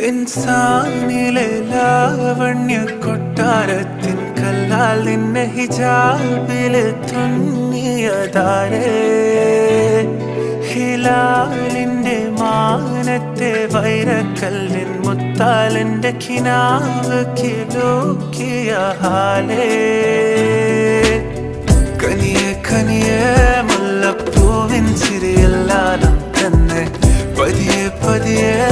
ഇൻസാനിലെ ലാവണ്യ കൊട്ടാരത്തിൻ കല്ലാൽ നിന്നെ ഹിജാബില് തുന്നിയതാരേ ഹിലാലിന്റെ മാനത്തെ വൈരക്കല്ലിൻ മുത്താലിന്റെ കിനാവ് കിലോക്കിയ ഹാലേ കനിയെ കനിയെ മുല്ലപ്പൂവിൻ ചിരിയെല്ലാം തന്നെ പതിയെ പതിയെ